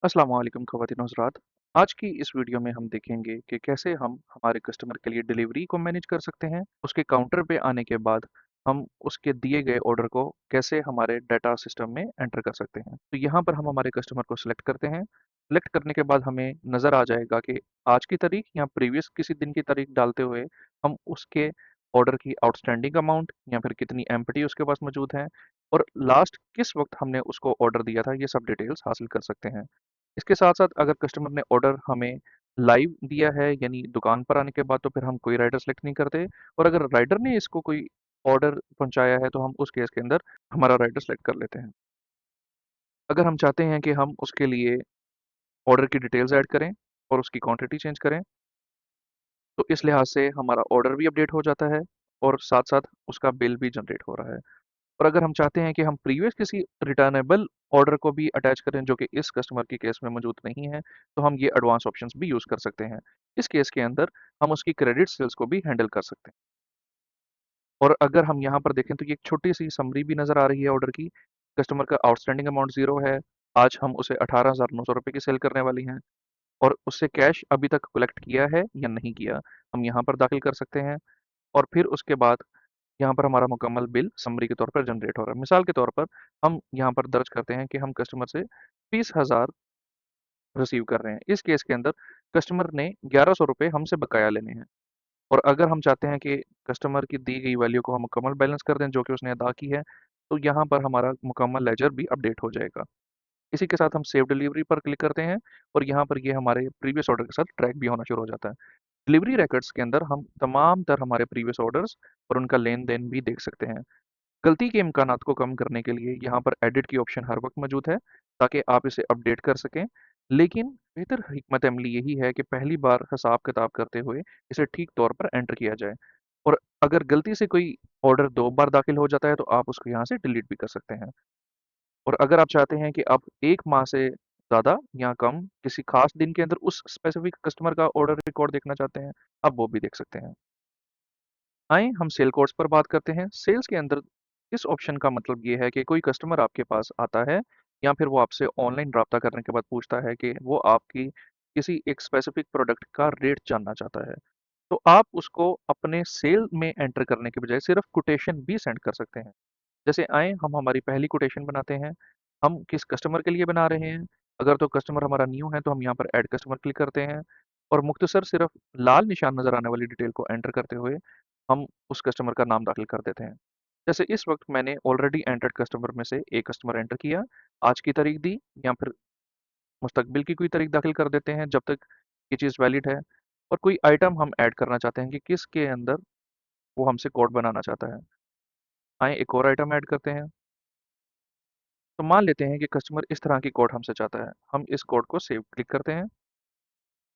अस्सलाम वालेकुम ख़वातीन हज़रात। आज की इस वीडियो में हम देखेंगे कि कैसे हम हमारे कस्टमर के लिए डिलीवरी को मैनेज कर सकते हैं। उसके काउंटर पे आने के बाद हम उसके दिए गए ऑर्डर को कैसे हमारे डाटा सिस्टम में एंटर कर सकते हैं। तो यहाँ पर हम हमारे कस्टमर को सिलेक्ट करते हैं। सिलेक्ट करने के बाद हमें नज़र आ जाएगा कि आज की तारीख या प्रीवियस किसी दिन की तारीख डालते हुए हम उसके ऑर्डर की आउटस्टैंडिंग अमाउंट या फिर कितनी एम्प्टी उसके पास मौजूद है और लास्ट किस वक्त हमने उसको ऑर्डर दिया था, ये सब डिटेल्स हासिल कर सकते हैं। इसके साथ-साथ अगर कस्टमर ने ऑर्डर हमें लाइव दिया है यानी दुकान पर आने के बाद, तो फिर हम कोई राइडर सेलेक्ट नहीं करते और अगर राइडर ने इसको कोई ऑर्डर पहुँचाया है तो हम उस केस के अंदर हमारा राइडर सेलेक्ट कर लेते हैं। अगर हम चाहते हैं कि हम उसके लिए ऑर्डर की डिटेल्स ऐड करें और उसकी क्वांटिटी चेंज करें, तो इस लिहाज से हमारा ऑर्डर भी अपडेट हो जाता है और साथ-साथ उसका बिल भी जनरेट हो रहा है। और अगर हम चाहते हैं कि हम प्रीवियस किसी रिटर्नेबल ऑर्डर को भी अटैच करें जो कि इस कस्टमर के केस में मौजूद नहीं है, तो हम ये एडवांस ऑप्शंस भी यूज़ कर सकते हैं। इस केस के अंदर हम उसकी क्रेडिट सेल्स को भी हैंडल कर सकते हैं। और अगर हम यहाँ पर देखें तो ये एक छोटी-सी समरी भी नज़र आ रही है ऑर्डर की। कस्टमर का आउटस्टैंडिंग अमाउंट 0 है। आज हम उसे ₹18,900 की सेल करने वाली हैं और उससे कैश अभी तक कलेक्ट किया है या नहीं किया, हम यहाँ पर दाखिल कर सकते हैं। और फिर उसके बाद यहाँ पर हमारा मुकम्मल बिल समरी के तौर पर जनरेट हो रहा है। मिसाल के तौर पर हम यहाँ पर दर्ज करते हैं कि हम कस्टमर से 20,000 रिसीव कर रहे हैं। इस केस के अंदर कस्टमर ने ₹1100 हमसे बकाया लेने हैं और अगर हम चाहते हैं कि कस्टमर की दी गई वैल्यू को हम मुकम्मल बैलेंस कर दें जो कि उसने अदा की है, तो यहाँ पर हमारा मुकम्मल लेजर भी अपडेट हो जाएगा। इसी के साथ हम सेव डिलीवरी पर क्लिक करते हैं और यहाँ पर ये हमारे प्रीवियस ऑर्डर के साथ ट्रैक भी होना शुरू हो जाता है। डिलीवरी रिकॉर्ड्स के अंदर हम तमाम तर हमारे प्रीवियस ऑर्डर्स और उनका लेन-देन भी देख सकते हैं। गलती के इम्कानात को कम करने के लिए यहाँ पर एडिट की ऑप्शन हर वक्त मौजूद है ताकि आप इसे अपडेट कर सकें। लेकिन बेहतर हिकमत अमली यही है कि पहली बार हिसाब-किताब करते हुए इसे ठीक तौर पर एंटर किया जाए और अगर गलती से कोई ऑर्डर 2 बार दाखिल हो जाता है तो आप उसको यहाँ से डिलीट भी कर सकते हैं। और अगर आप चाहते हैं कि आप 1 माह से ज़्यादा या कम किसी खास दिन के अंदर उस स्पेसिफिक कस्टमर का ऑर्डर रिकॉर्ड देखना चाहते हैं, आप वो भी देख सकते हैं। आइए हम सेल कोर्स पर बात करते हैं। सेल्स के अंदर इस ऑप्शन का मतलब ये है कि कोई कस्टमर आपके पास आता है या फिर वो आपसे ऑनलाइन राब्ता करने के बाद पूछता है कि वो आपकी किसी एक स्पेसिफिक प्रोडक्ट का रेट जानना चाहता है। तो आप उसको अपने सेल में एंटर करने के बजाय सिर्फ कोटेशन भी सेंड कर सकते हैं। जैसे आएँ हम हमारी पहली कोटेशन बनाते हैं। हम किस कस्टमर के लिए बना रहे हैं, अगर तो कस्टमर हमारा न्यू है तो हम यहाँ पर ऐड कस्टमर क्लिक करते हैं और मुख्तसर सिर्फ लाल निशान नज़र आने वाली डिटेल को एंटर करते हुए हम उस कस्टमर का नाम दाखिल कर देते हैं। जैसे इस वक़्त मैंने ऑलरेडी एंटर्ड कस्टमर में से एक कस्टमर एंटर किया, आज की तारीख दी या फिर मुस्तकबिल की कोई तारीख दाखिल कर देते हैं जब तक ये चीज़ वैलिड है और कोई आइटम हम ऐड करना चाहते हैं कि किसके अंदर वो हमसे कोड बनाना चाहता है। आइए एक और आइटम ऐड करते हैं। तो मान लेते हैं कि कस्टमर इस तरह की कोड हमसे चाहता है। हम इस कोड को सेव क्लिक करते हैं।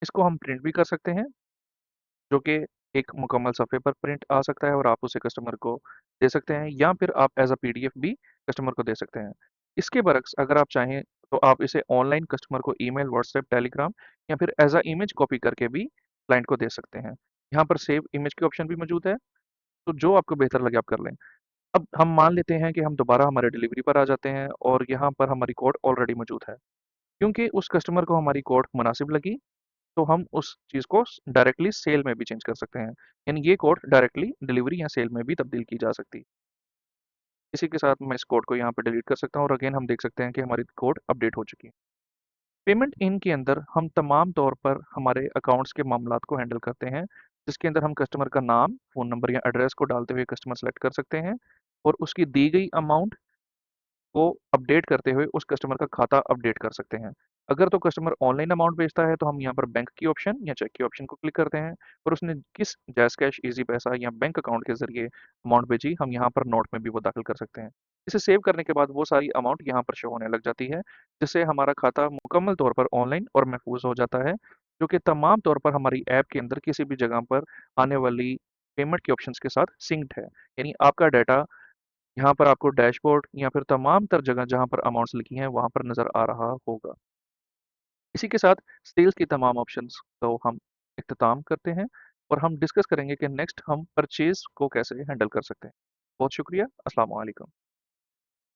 इसको हम प्रिंट भी कर सकते हैं, जो कि एक मुकम्मल सफ़े पर प्रिंट आ सकता है और आप उसे कस्टमर को दे सकते हैं या फिर आप एज़ अ पीडीएफ भी कस्टमर को दे सकते हैं। इसके बरक्स अगर आप चाहें तो आप इसे ऑनलाइन कस्टमर को ईमेल, व्हाट्सएप, टेलीग्राम या फिर एज़ अ इमेज कॉपी करके भी क्लाइंट को दे सकते हैं। यहाँ पर सेव इमेज की ऑप्शन भी मौजूद है, तो जो आपको बेहतर लगे आप कर लें। अब हम मान लेते हैं कि हम दोबारा हमारे डिलीवरी पर आ जाते हैं और यहाँ पर हमारी कोड ऑलरेडी मौजूद है। क्योंकि उस कस्टमर को हमारी कोड मुनासिब लगी, तो हम उस चीज़ को डायरेक्टली सेल में भी चेंज कर सकते हैं। यानी ये कोड डायरेक्टली डिलीवरी या सेल में भी तब्दील की जा सकती है। इसी के साथ मैं इस कोड को यहाँ पे डिलीट कर सकता हूँ और अगेन हम देख सकते हैं कि हमारी कोड अपडेट हो चुकी है। पेमेंट इन के अंदर हम तमाम तौर पर हमारे अकाउंट्स के मामलात को हैंडल करते हैं, जिसके अंदर हम कस्टमर का नाम, फ़ोन नंबर या एड्रेस को डालते हुए कस्टमर सेलेक्ट कर सकते हैं और उसकी दी गई अमाउंट को अपडेट करते हुए उस कस्टमर का खाता अपडेट कर सकते हैं। अगर तो कस्टमर ऑनलाइन अमाउंट भेजता है तो हम यहाँ पर बैंक की ऑप्शन या चेक की ऑप्शन को क्लिक करते हैं और उसने किस जैज़ कैश, ईज़ी पैसा या बैंक अकाउंट के ज़रिए अमाउंट भेजी, हम यहाँ पर नोट में भी वो दाखिल कर सकते हैं। इसे सेव करने के बाद वो सारी अमाउंट यहाँ पर शो होने लग जाती है, जिससे हमारा खाता मुकम्मल तौर पर ऑनलाइन और महफूज़ हो जाता है, जो कि तमाम तौर पर हमारी ऐप के अंदर किसी भी जगह पर आने वाली पेमेंट के ऑप्शंस के साथ सिंक्ड है। यानी आपका डाटा यहाँ पर आपको डैशबोर्ड या फिर तमाम तर जगह जहाँ पर अमाउंट्स लिखी हैं, वहाँ पर नज़र आ रहा होगा। इसी के साथ सेल्स की तमाम ऑप्शंस को हम इख्तिताम करते हैं और हम डिस्कस करेंगे कि नेक्स्ट हम परचेज़ को कैसे हैंडल कर सकते हैं। बहुत शुक्रिया। अस्सलाम वालेकुम।